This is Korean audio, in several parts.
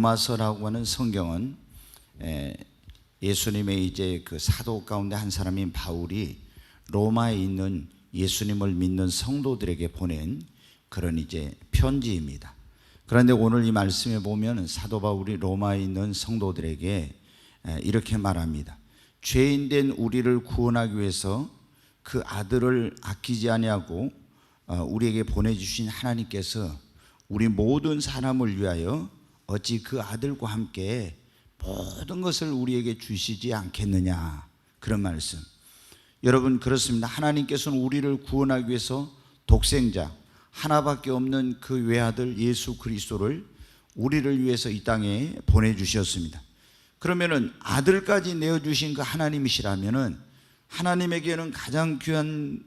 로마서라고 하는 성경은 예수님의 이제 그 사도 가운데 한 사람인 바울이 로마에 있는 예수님을 믿는 성도들에게 보낸 그런 이제 편지입니다. 그런데 오늘 이 말씀에 보면 사도 바울이 로마에 있는 성도들에게 이렇게 말합니다. 죄인된 우리를 구원하기 위해서 그 아들을 아끼지 아니하고 우리에게 보내주신 하나님께서 우리 모든 사람을 위하여 어찌 그 아들과 함께 모든 것을 우리에게 주시지 않겠느냐, 그런 말씀. 여러분, 그렇습니다. 하나님께서는 우리를 구원하기 위해서 독생자 하나밖에 없는 그 외아들 예수 그리스도를 우리를 위해서 이 땅에 보내주셨습니다. 그러면은 아들까지 내어주신 그 하나님이시라면은 하나님에게는 가장 귀한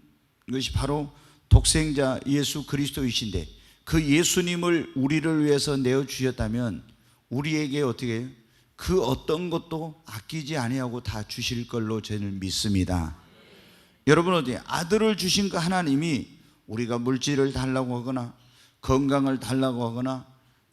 것이 바로 독생자 예수 그리스도이신데, 그 예수님을 우리를 위해서 내어주셨다면 우리에게 어떻게 해요? 그 어떤 것도 아끼지 아니하고 다 주실 걸로 저는 믿습니다. 여러분, 어디 아들을 주신 그 하나님이 우리가 물질을 달라고 하거나 건강을 달라고 하거나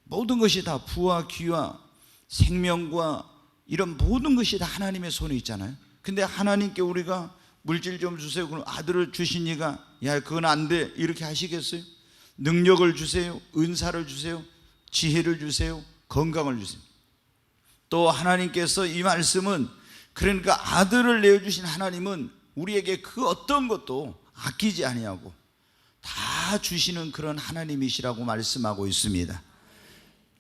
모든 것이 다 부와 귀와 생명과 이런 모든 것이 다 하나님의 손에 있잖아요. 근데 하나님께 우리가 물질 좀 주세요, 그럼 아들을 주시니까 야 그건 안 돼 이렇게 하시겠어요? 능력을 주세요, 은사를 주세요, 지혜를 주세요, 건강을 주세요. 또 하나님께서 이 말씀은, 그러니까 아들을 내어주신 하나님은 우리에게 그 어떤 것도 아끼지 아니하고 다 주시는 그런 하나님이시라고 말씀하고 있습니다.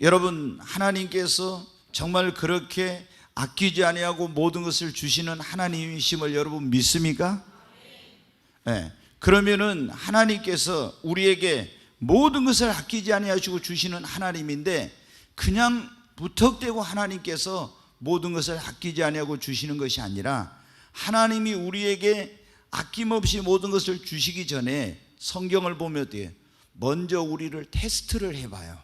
여러분, 하나님께서 정말 그렇게 아끼지 아니하고 모든 것을 주시는 하나님이심을 여러분 믿습니까? 네. 그러면은 하나님께서 우리에게 모든 것을 아끼지 아니하시고 주시는 하나님인데, 그냥 무턱대고 하나님께서 모든 것을 아끼지 아니하고 주시는 것이 아니라 하나님이 우리에게 아낌없이 모든 것을 주시기 전에 성경을 보면 어때요? 먼저 우리를 테스트를 해봐요.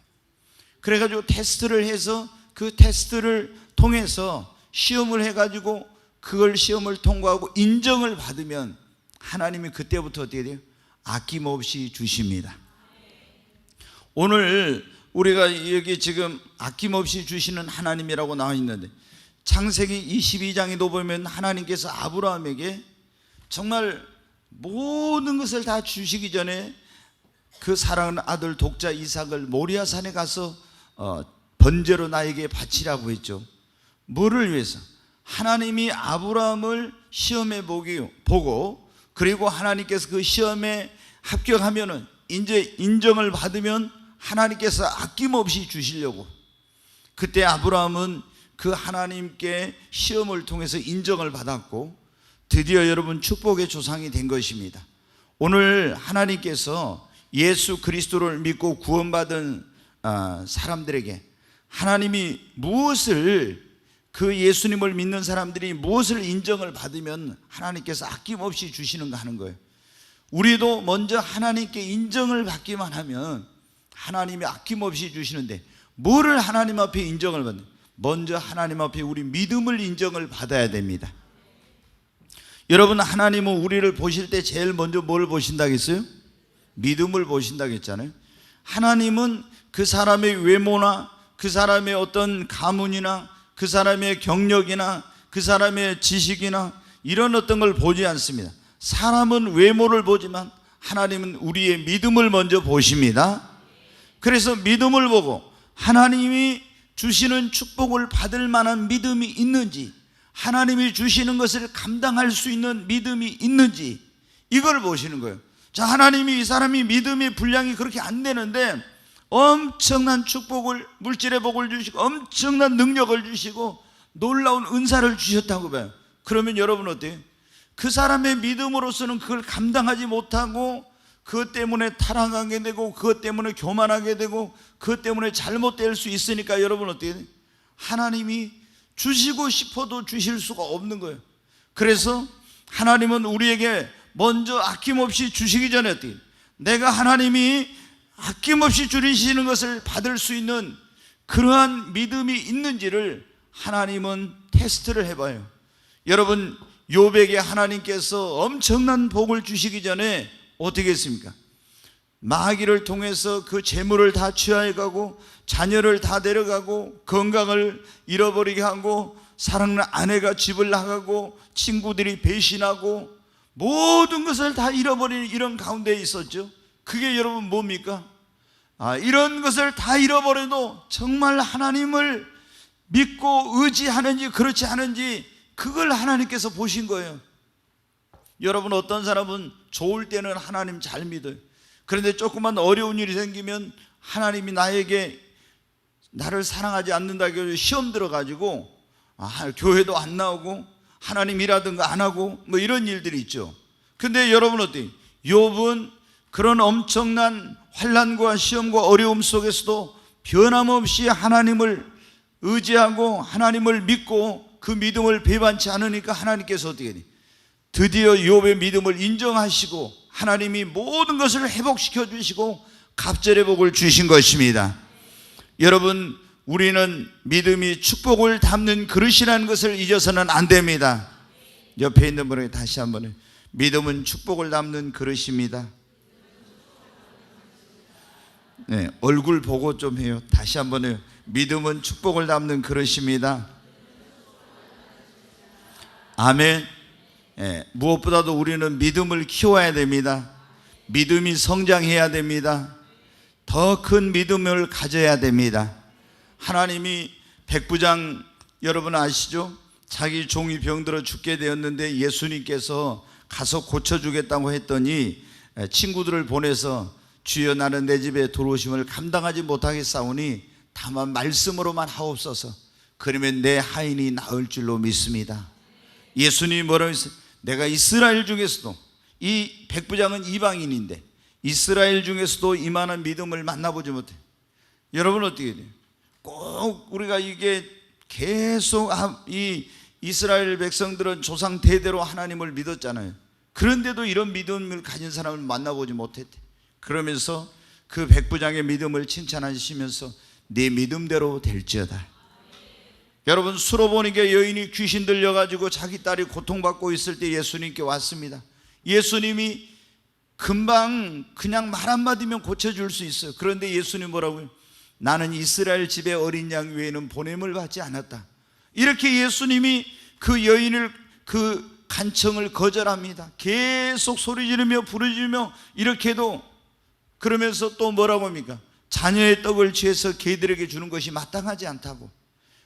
그래가지고 테스트를 해서 그 테스트를 통해서 시험을 해가지고 그걸 시험을 통과하고 인정을 받으면 하나님이 그때부터 어떻게 돼요? 아낌없이 주십니다. 오늘 우리가 여기 지금 아낌없이 주시는 하나님이라고 나와 있는데, 창세기 22장에도 보면 하나님께서 아브라함에게 정말 모든 것을 다 주시기 전에 그 사랑하는 아들 독자 이삭을 모리아산에 가서 번제로 나에게 바치라고 했죠. 뭐를 위해서? 하나님이 아브라함을 시험해 보고, 그리고 하나님께서 그 시험에 합격하면은 이제 인정을 받으면 하나님께서 아낌없이 주시려고. 그때 아브라함은 그 하나님께 시험을 통해서 인정을 받았고 드디어 여러분 축복의 조상이 된 것입니다. 오늘 하나님께서 예수 그리스도를 믿고 구원받은 사람들에게 하나님이 무엇을, 그 예수님을 믿는 사람들이 무엇을 인정을 받으면 하나님께서 아낌없이 주시는가 하는 거예요. 우리도 먼저 하나님께 인정을 받기만 하면 하나님이 아낌없이 주시는데, 뭐를 하나님 앞에 인정을 받는? 먼저 하나님 앞에 우리 믿음을 인정을 받아야 됩니다. 여러분, 하나님은 우리를 보실 때 제일 먼저 뭘 보신다고 했어요? 믿음을 보신다고 했잖아요. 하나님은 그 사람의 외모나 그 사람의 어떤 가문이나 그 사람의 경력이나 그 사람의 지식이나 이런 어떤 걸 보지 않습니다. 사람은 외모를 보지만 하나님은 우리의 믿음을 먼저 보십니다. 그래서 믿음을 보고 하나님이 주시는 축복을 받을 만한 믿음이 있는지, 하나님이 주시는 것을 감당할 수 있는 믿음이 있는지, 이걸 보시는 거예요. 자, 하나님이 이 사람이 믿음의 분량이 그렇게 안 되는데 엄청난 축복을, 물질의 복을 주시고 엄청난 능력을 주시고 놀라운 은사를 주셨다고 봐요. 그러면 여러분 어때요? 그 사람의 믿음으로서는 그걸 감당하지 못하고 그것 때문에 타락하게 되고 그것 때문에 교만하게 되고 그것 때문에 잘못될 수 있으니까 여러분 어떻게 돼요? 하나님이 주시고 싶어도 주실 수가 없는 거예요. 그래서 하나님은 우리에게 먼저 아낌없이 주시기 전에 어떻게 해요? 내가 하나님이 아낌없이 주시는 것을 받을 수 있는 그러한 믿음이 있는지를 하나님은 테스트를 해봐요. 여러분, 욥에게 하나님께서 엄청난 복을 주시기 전에 어떻게 했습니까? 마귀를 통해서 그 재물을 다 취하해가고 자녀를 다 데려가고 건강을 잃어버리게 하고 사랑하는 아내가 집을 나가고 친구들이 배신하고 모든 것을 다 잃어버리는 이런 가운데 있었죠. 그게 여러분 뭡니까? 이런 것을 다 잃어버려도 정말 하나님을 믿고 의지하는지 그렇지 않은지 그걸 하나님께서 보신 거예요. 여러분, 어떤 사람은 좋을 때는 하나님 잘 믿어요. 그런데 조금만 어려운 일이 생기면 하나님이 나를 사랑하지 않는다고 시험 들어가지고 교회도 안 나오고 하나님 일하든가 안 하고 뭐 이런 일들이 있죠. 근데 여러분 어때요? 욥은 그런 엄청난 환난과 시험과 어려움 속에서도 변함없이 하나님을 의지하고 하나님을 믿고 그 믿음을 배반치 않으니까 하나님께서 어떻게 돼요? 드디어 욥의 믿음을 인정하시고 하나님이 모든 것을 회복시켜 주시고 갑절의 복을 주신 것입니다. 여러분, 우리는 믿음이 축복을 담는 그릇이라는 것을 잊어서는 안 됩니다. 옆에 있는 분에게 다시 한번, 믿음은 축복을 담는 그릇입니다. 네, 얼굴 보고 좀 해요. 다시 한번 해요. 믿음은 축복을 담는 그릇입니다. 아멘. 무엇보다도 우리는 믿음을 키워야 됩니다. 믿음이 성장해야 됩니다. 더 큰 믿음을 가져야 됩니다. 하나님이 백부장 여러분 아시죠? 자기 종이 병들어 죽게 되었는데 예수님께서 가서 고쳐주겠다고 했더니 친구들을 보내서 주여 나는 내 집에 들어오심을 감당하지 못하겠사오니 다만 말씀으로만 하옵소서. 그러면 내 하인이 나을 줄로 믿습니다. 예수님이 뭐라고 했어요? 내가 이스라엘 중에서도, 이 백부장은 이방인인데 이스라엘 중에서도 이만한 믿음을 만나보지 못해. 여러분 어떻게 돼요? 꼭 우리가 이게 계속 이 이스라엘 백성들은 조상 대대로 하나님을 믿었잖아요. 그런데도 이런 믿음을 가진 사람을 만나보지 못했대. 그러면서 그 백부장의 믿음을 칭찬하시면서 네 믿음대로 될지어다. 여러분, 수로보니게 여인이 귀신 들려가지고 자기 딸이 고통받고 있을 때 예수님께 왔습니다. 예수님이 금방 그냥 말 한마디면 고쳐줄 수 있어요. 그런데 예수님 뭐라고요? 나는 이스라엘 집의 어린 양 외에는 보냄을 받지 않았다. 이렇게 예수님이 그 여인을 그 간청을 거절합니다. 계속 소리 지르며 부르짖으며 이렇게도, 그러면서 또 뭐라고 합니까? 자녀의 떡을 취해서 개들에게 주는 것이 마땅하지 않다고.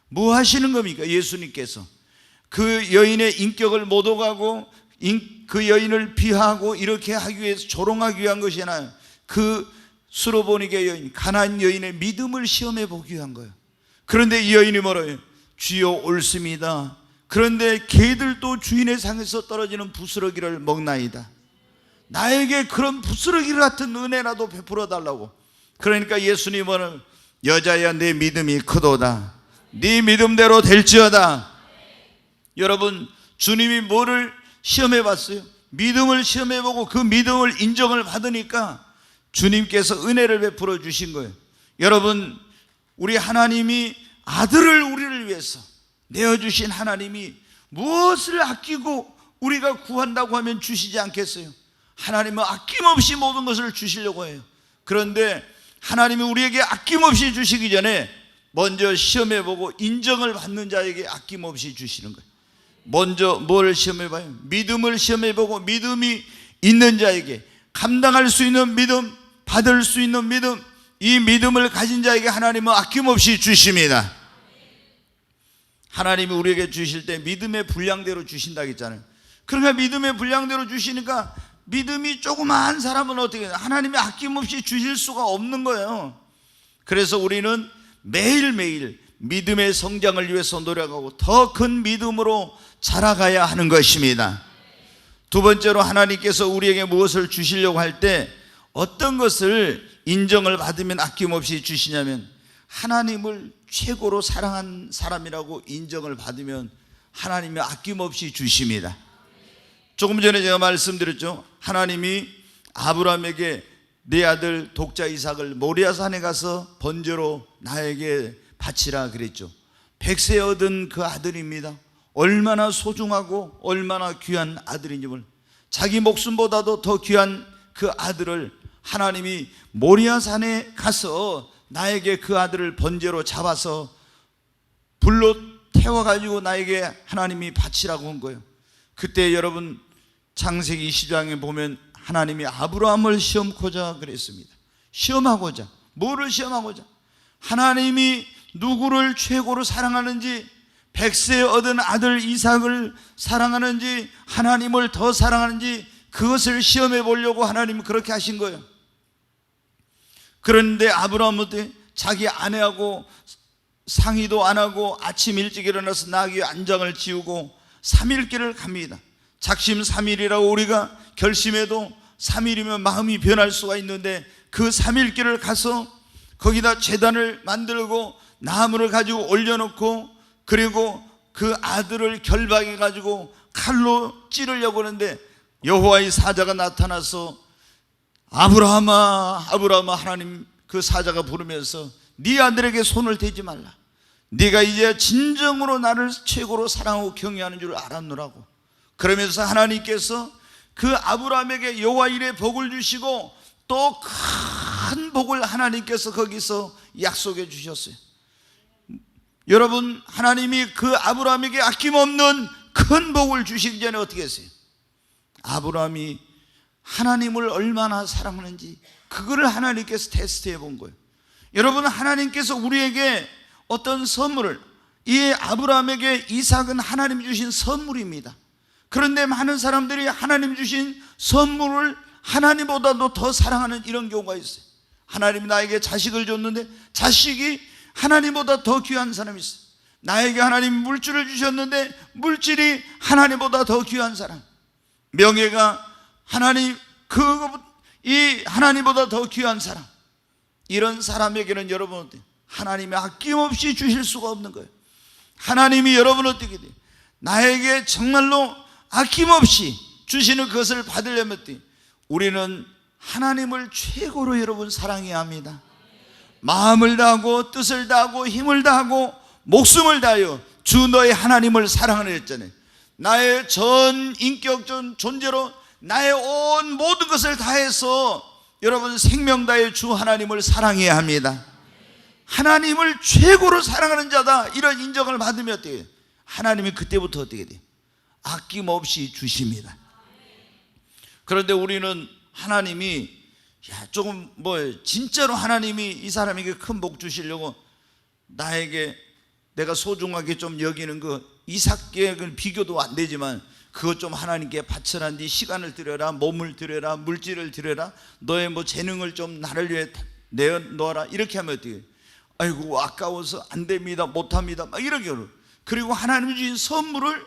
뭐 하시는 겁니까? 예수님께서 그 여인의 인격을 못 오가고 그 여인을 비하하고 이렇게 하기 위해서 조롱하기 위한 것이 아니라 그 수로보니게 여인, 가나안 여인의 믿음을 시험해 보기 위한 거예요. 그런데 이 여인이 뭐라고 해요? 주여 옳습니다. 그런데 개들도 주인의 상에서 떨어지는 부스러기를 먹나이다. 나에게 그런 부스러기 같은 은혜라도 베풀어 달라고. 그러니까 예수님은 뭐라고? 여자야 내 믿음이 크도다. 네 믿음대로 될지어다. 여러분, 주님이 뭐를 시험해 봤어요? 믿음을 시험해 보고 그 믿음을 인정을 받으니까 주님께서 은혜를 베풀어 주신 거예요. 여러분, 우리 하나님이 아들을 우리를 위해서 내어주신 하나님이 무엇을 아끼고 우리가 구한다고 하면 주시지 않겠어요? 하나님은 아낌없이 모든 것을 주시려고 해요. 그런데 하나님이 우리에게 아낌없이 주시기 전에 먼저 시험해보고 인정을 받는 자에게 아낌없이 주시는 거예요. 먼저 뭘 시험해봐요? 믿음을 시험해보고 믿음이 있는 자에게, 감당할 수 있는 믿음, 받을 수 있는 믿음, 이 믿음을 가진 자에게 하나님은 아낌없이 주십니다. 하나님이 우리에게 주실 때 믿음의 분량대로 주신다고 했잖아요. 그러니까 믿음의 분량대로 주시니까 믿음이 조그마한 사람은 어떻게 해요? 하나님이 아낌없이 주실 수가 없는 거예요. 그래서 우리는 매일매일 믿음의 성장을 위해서 노력하고 더 큰 믿음으로 자라가야 하는 것입니다. 두 번째로, 하나님께서 우리에게 무엇을 주시려고 할 때 어떤 것을 인정을 받으면 아낌없이 주시냐면, 하나님을 최고로 사랑한 사람이라고 인정을 받으면 하나님이 아낌없이 주십니다. 조금 전에 제가 말씀드렸죠. 하나님이 아브라함에게 네 아들 독자 이삭을 모리아산에 가서 번제로 나에게 바치라 그랬죠. 100세 얻은 그 아들입니다. 얼마나 소중하고 얼마나 귀한 아들인지 몰라요. 자기 목숨보다도 더 귀한 그 아들을 하나님이 모리아 산에 가서 나에게 그 아들을 번제로 잡아서 불로 태워가지고 나에게 하나님이 바치라고 한 거예요. 그때 여러분 창세기 20장에 보면 하나님이 아브라함을 시험코자 그랬습니다. 시험하고자. 뭐를 시험하고자? 하나님이 누구를 최고로 사랑하는지, 100세 얻은 아들 이삭을 사랑하는지, 하나님을 더 사랑하는지, 그것을 시험해 보려고 하나님이 그렇게 하신 거예요. 그런데 아브라함은 자기 아내하고 상의도 안 하고 아침 일찍 일어나서 나귀 안장을 지우고 3일길을 갑니다. 작심 3일이라고 우리가 결심해도 3일이면 마음이 변할 수가 있는데, 그 3일길을 가서 거기다 제단을 만들고 나무를 가지고 올려놓고, 그리고 그 아들을 결박해 가지고 칼로 찌르려고 하는데 여호와의 사자가 나타나서 아브라함아 아브라함아, 하나님 그 사자가 부르면서 네 아들에게 손을 대지 말라. 네가 이제 진정으로 나를 최고로 사랑하고 경외하는 줄 알았노라고. 그러면서 하나님께서 그 아브라함에게 여호와 이레 복을 주시고 또 큰 복을 하나님께서 거기서 약속해 주셨어요. 여러분, 하나님이 그 아브라함에게 아낌없는 큰 복을 주시기 전에 어떻게 했어요? 아브라함이 하나님을 얼마나 사랑하는지 그거를 하나님께서 테스트해 본 거예요. 여러분, 하나님께서 우리에게 어떤 선물을, 이 아브라함에게 이삭은 하나님 주신 선물입니다. 그런데 많은 사람들이 하나님 주신 선물을 하나님보다도 더 사랑하는 이런 경우가 있어요. 하나님이 나에게 자식을 줬는데 자식이 하나님보다 더 귀한 사람이 있어요. 나에게 하나님 물질을 주셨는데 물질이 하나님보다 더 귀한 사람, 명예가 이 하나님보다 더 귀한 사람, 이런 사람에게는 여러분 어때요? 하나님이 아낌없이 주실 수가 없는 거예요. 하나님이 여러분 어떻게 돼요? 나에게 정말로 아낌없이 주시는 것을 받으려면 어때요? 우리는 하나님을 최고로 여러분 사랑해야 합니다. 마음을 다하고 뜻을 다하고 힘을 다하고 목숨을 다하여 주 너의 하나님을 사랑하라 했잖아요. 나의 전 인격적 존재로 나의 온 모든 것을 다해서 여러분 생명 다해 주 하나님을 사랑해야 합니다. 하나님을 최고로 사랑하는 자다, 이런 인정을 받으면 어떻게 해요? 하나님이 그때부터 어떻게 돼요? 아낌없이 주십니다. 그런데 우리는 하나님이 조금 진짜로 하나님이 이 사람에게 큰 복 주시려고 나에게 내가 소중하게 좀 여기는 그 이삭계획은 비교도 안 되지만 그것 좀 하나님께 바쳐라, 네 시간을 드려라, 몸을 드려라, 물질을 드려라, 너의 재능을 좀 나를 위해 내어놓아라, 이렇게 하면 어떻게 해요? 아이고 아까워서 안 됩니다, 못합니다, 막 이렇게. 그리고 하나님이 주신 선물을,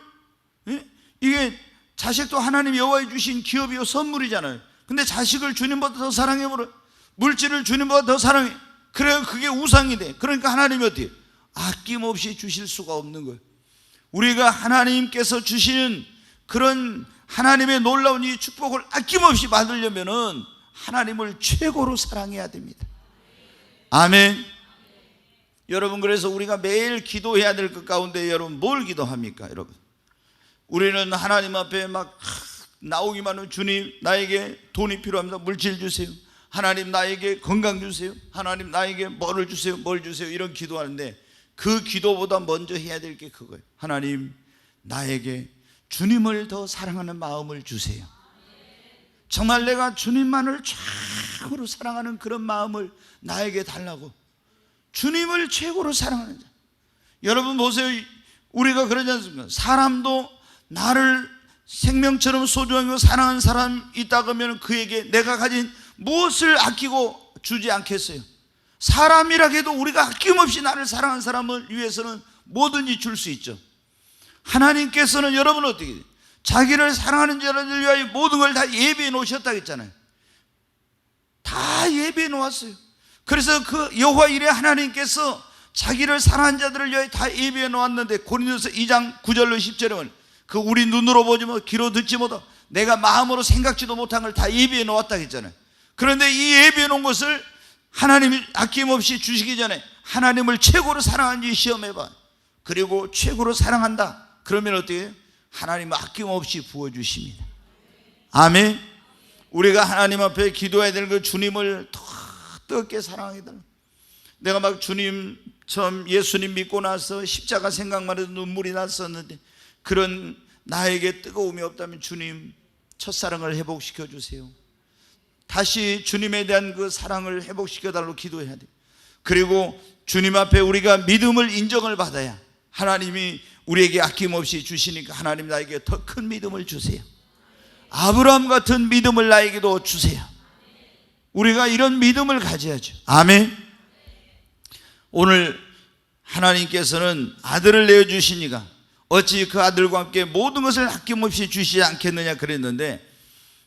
이게 자식도 하나님 여호와에 주신 기업이요 선물이잖아요. 근데 자식을 주님보다 더 사랑해버려, 물질을 주님보다 더 사랑해. 그래야 그게 우상이 돼. 그러니까 하나님이 어떻게 해요? 아낌없이 주실 수가 없는 거예요. 우리가 하나님께서 주시는 그런 하나님의 놀라운 이 축복을 아낌없이 받으려면은 하나님을 최고로 사랑해야 됩니다. 아멘. 여러분, 그래서 우리가 매일 기도해야 될 것 가운데 여러분 뭘 기도합니까? 여러분, 우리는 하나님 앞에 막 나오기만 하면 주님 나에게 돈이 필요합니다, 물질 주세요. 하나님 나에게 건강 주세요. 하나님 나에게 뭐를 주세요, 뭘 주세요, 이런 기도하는데 그 기도보다 먼저 해야 될 게 그거예요. 하나님 나에게 주님을 더 사랑하는 마음을 주세요. 정말 내가 주님만을 최고로 사랑하는 그런 마음을 나에게 달라고. 주님을 최고로 사랑하는 자. 여러분 보세요, 우리가 그러지 않습니까? 사람도 나를 생명처럼 소중하게 사랑하는 사람이 있다 그러면 그에게 내가 가진 무엇을 아끼고 주지 않겠어요? 사람이라 해도 우리가 아낌없이 나를 사랑하는 사람을 위해서는 뭐든지 줄 수 있죠. 하나님께서는 여러분 어떻게 돼요? 자기를 사랑하는 자를 위하여 모든 걸 다 예비해 놓으셨다고 했잖아요. 다 예비해 놓았어요. 그래서 그 여호와 이레 하나님께서 자기를 사랑하는 자들을 위하여 다 예비해 놓았는데, 고린도서 2장 9절로 10절에 보면 그 우리 눈으로 보지 못, 귀로 듣지 못하고 내가 마음으로 생각지도 못한 걸 다 예비해 놓았다고 했잖아요. 그런데 이 예비해 놓은 것을 하나님이 아낌없이 주시기 전에 하나님을 최고로 사랑하는지 시험해봐. 그리고 최고로 사랑한다 그러면 어떻게 해요? 하나님은 아낌없이 부어주십니다. 아멘. 우리가 하나님 앞에 기도해야 될 그 주님을 더 뜨겁게 사랑하게 달라. 내가 막 주님 처음 예수님 믿고 나서 십자가 생각만 해도 눈물이 났었는데 그런 나에게 뜨거움이 없다면 주님 첫사랑을 회복시켜 주세요. 다시 주님에 대한 그 사랑을 회복시켜 달라고 기도해야 돼요. 그리고 주님 앞에 우리가 믿음을 인정을 받아야 하나님이 우리에게 아낌없이 주시니까 하나님 나에게 더 큰 믿음을 주세요. 아브라함 같은 믿음을 나에게도 주세요. 우리가 이런 믿음을 가져야죠. 아멘. 오늘 하나님께서는 아들을 내어주시니까 어찌 그 아들과 함께 모든 것을 아낌없이 주시지 않겠느냐 그랬는데,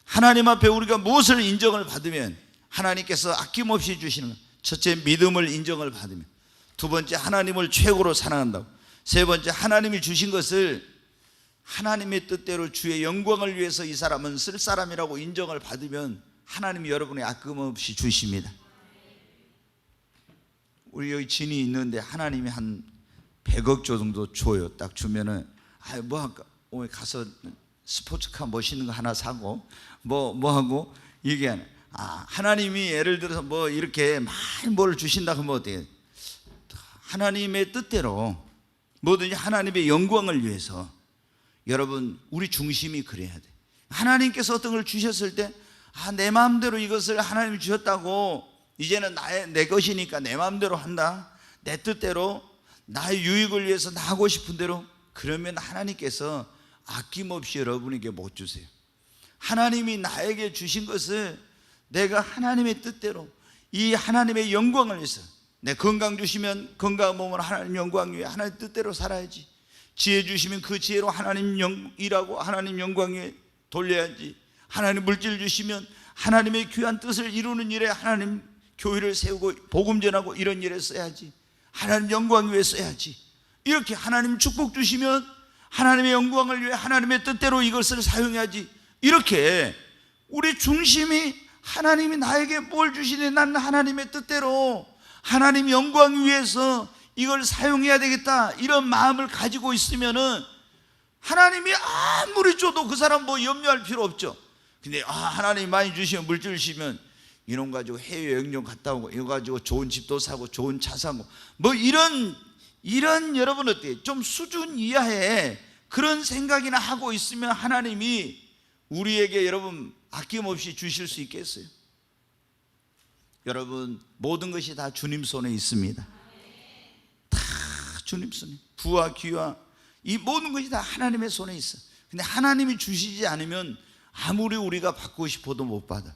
하나님 앞에 우리가 무엇을 인정을 받으면 하나님께서 아낌없이 주시는 것. 첫째, 믿음을 인정을 받으면. 두 번째, 하나님을 최고로 사랑한다고. 세 번째, 하나님이 주신 것을 하나님의 뜻대로 주의 영광을 위해서 이 사람은 쓸 사람이라고 인정을 받으면 하나님이 여러분의 아낌없이 주십니다. 우리 여기 진이 있는데 하나님이 한 100억 정도 줘요. 딱 주면은 뭐 할까? 오늘 가서 스포츠카 멋있는 거 하나 사고 뭐 하고 얘기하는. 하나님이 예를 들어서 뭐 이렇게 많이 뭘 주신다 하면 어때요? 하나님의 뜻대로 뭐든지 하나님의 영광을 위해서 여러분 우리 중심이 그래야 돼. 하나님께서 어떤 걸 주셨을 때 내 마음대로 이것을 하나님이 주셨다고 이제는 내 것이니까 내 마음대로 한다, 내 뜻대로 나의 유익을 위해서 나 하고 싶은 대로, 그러면 하나님께서 아낌없이 여러분에게 못 주세요. 하나님이 나에게 주신 것을 내가 하나님의 뜻대로 이 하나님의 영광을 위해서, 내 건강 주시면 건강 몸을 하나님 영광 위해 하나님 뜻대로 살아야지. 지혜 주시면 그 지혜로 하나님 일하고 하나님 영광 위해 돌려야지. 하나님 물질 주시면 하나님의 귀한 뜻을 이루는 일에 하나님 교회를 세우고 복음 전하고 이런 일에 써야지. 하나님 영광 위해 써야지. 이렇게 하나님 축복 주시면 하나님의 영광을 위해 하나님의 뜻대로 이것을 사용해야지. 이렇게 우리 중심이 하나님이 나에게 뭘 주시니 난 하나님의 뜻대로 하나님 영광 위해서 이걸 사용해야 되겠다, 이런 마음을 가지고 있으면은 하나님이 아무리 줘도 그 사람 뭐 염려할 필요 없죠. 근데 하나님 많이 주시면, 물질 주시면 이놈 가지고 해외여행 좀 갔다 오고 이거 가지고 좋은 집도 사고 좋은 차 사고 뭐 이런 여러분 어때요? 좀 수준 이하의 그런 생각이나 하고 있으면 하나님이 우리에게 여러분 아낌없이 주실 수 있겠어요? 여러분 모든 것이 다 주님 손에 있습니다. 다 주님 손에. 부와 귀와 이 모든 것이 다 하나님의 손에 있어. 근데 하나님이 주시지 않으면 아무리 우리가 받고 싶어도 못 받아.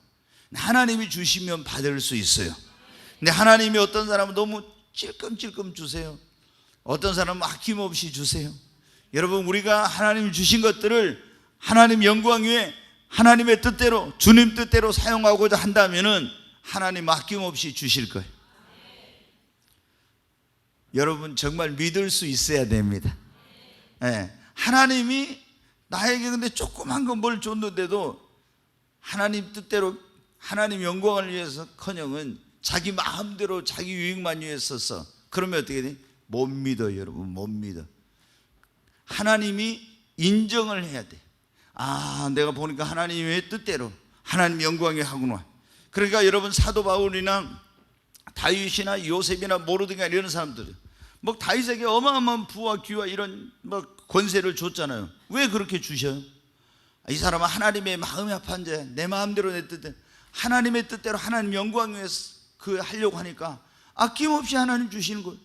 하나님이 주시면 받을 수 있어요. 근데 하나님이 어떤 사람은 너무 찔끔찔끔 주세요. 어떤 사람은 아낌없이 주세요. 여러분 우리가 하나님이 주신 것들을 하나님 영광 위에 하나님의 뜻대로 주님 뜻대로 사용하고자 한다면은 하나님 아낌없이 주실 거예요. 여러분 정말 믿을 수 있어야 됩니다. 네. 하나님이 나에게 근데 조그만 거 뭘 줬는데도 하나님 뜻대로 하나님 영광을 위해서 커녕은 자기 마음대로 자기 유익만 위해서 써. 그러면 어떻게 돼? 못 믿어. 여러분 못 믿어. 하나님이 인정을 해야 돼. 내가 보니까 하나님의 뜻대로 하나님 영광에 하구나. 그러니까 여러분 사도 바울이나 다윗이나 요셉이나 모르드가 이런 사람들, 뭐 다윗에게 어마어마한 부와 귀와 이런 뭐 권세를 줬잖아요. 왜 그렇게 주셔요? 이 사람은 하나님의 마음이 아파한 자, 내 마음대로 내 뜻대로 하나님의 뜻대로 하나님 영광 위해서 그 하려고 하니까 아낌없이 하나님 주시는 거예요.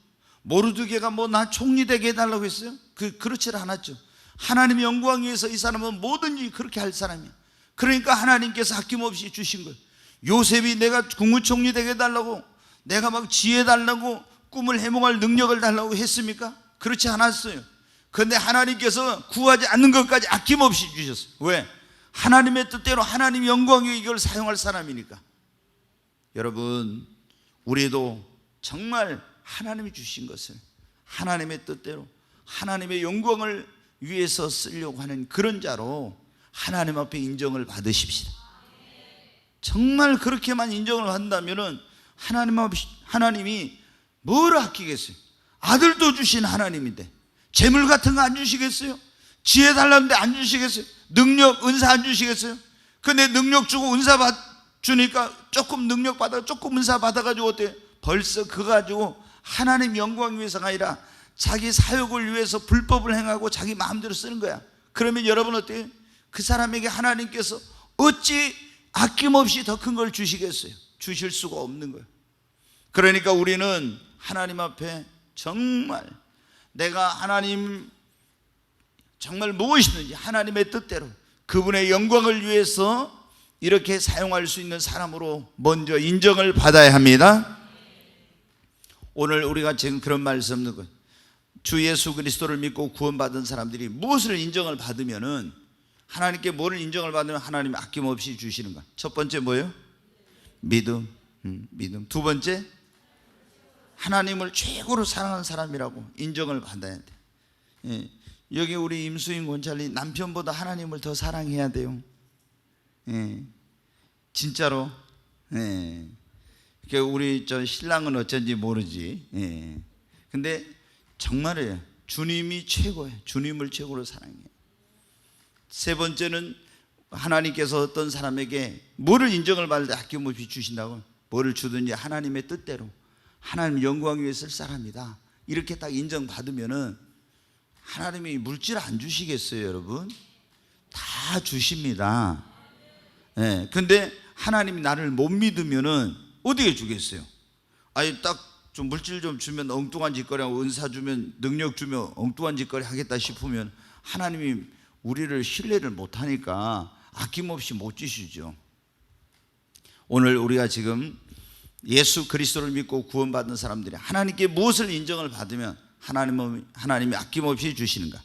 모르드게가 뭐 나 총리 되게 해달라고 했어요? 그렇지 않았죠. 하나님 영광 위해서 이 사람은 뭐든지 그렇게 할 사람이야. 그러니까 하나님께서 아낌없이 주신 거예요. 요셉이 내가 국무총리 되게 해달라고, 내가 막 지혜 달라고 꿈을 해몽할 능력을 달라고 했습니까? 그렇지 않았어요. 그런데 하나님께서 구하지 않는 것까지 아낌없이 주셨어요. 왜? 하나님의 뜻대로 하나님 영광에 이걸 사용할 사람이니까. 여러분 우리도 정말 하나님이 주신 것을 하나님의 뜻대로 하나님의 영광을 위해서 쓰려고 하는 그런 자로 하나님 앞에 인정을 받으십시다. 정말 그렇게만 인정을 한다면은 하나님이 뭘 아끼겠어요? 아들도 주신 하나님인데 재물 같은 거 안 주시겠어요? 지혜 달라는데 안 주시겠어요? 능력, 은사 안 주시겠어요? 근데 능력 주고 은사 주니까 조금 능력 받아, 조금 은사 받아가지고 어때? 벌써 그거 가지고 하나님 영광 위해서가 아니라 자기 사역을 위해서 불법을 행하고 자기 마음대로 쓰는 거야. 그러면 여러분 어때요? 그 사람에게 하나님께서 어찌 아낌없이 더 큰 걸 주시겠어요? 주실 수가 없는 거예요. 그러니까 우리는 하나님 앞에 정말 내가 하나님 정말 무엇이든지 하나님의 뜻대로 그분의 영광을 위해서 이렇게 사용할 수 있는 사람으로 먼저 인정을 받아야 합니다. 오늘 우리가 지금 그런 말씀 듣는 거예요. 주 예수 그리스도를 믿고 구원받은 사람들이 무엇을 인정을 받으면은, 하나님께 뭐를 인정을 받으면 하나님이 아낌없이 주시는 거야. 첫 번째 뭐예요? 믿음. 믿음. 두 번째, 하나님을 최고로 사랑하는 사람이라고 인정을 받아야 돼. 예. 여기 우리 임수인 권찰리 남편보다 하나님을 더 사랑해야 돼요. 예. 진짜로. 예. 우리 저 신랑은 어쩐지 모르지. 예. 근데 정말이에요. 주님이 최고예요. 주님을 최고로 사랑해요. 세 번째는 하나님께서 어떤 사람에게 뭐를 인정을 받을 때 아낌없이 주신다고, 뭐를 주든지 하나님의 뜻대로 하나님 영광 위해 쓸 사람이다, 이렇게 딱 인정받으면은 하나님이 물질 안 주시겠어요, 여러분? 다 주십니다. 예. 근데 하나님이 나를 못 믿으면은 어디에 주겠어요? 아니 딱 좀 물질 좀 주면 엉뚱한 짓거리 하고 은사 주면 능력 주면 엉뚱한 짓거리 하겠다 싶으면 하나님이 우리를 신뢰를 못하니까 아낌없이 못 주시죠. 오늘 우리가 지금 예수 그리스도를 믿고 구원받은 사람들이 하나님께 무엇을 인정을 받으면 하나님이 아낌없이 주시는가?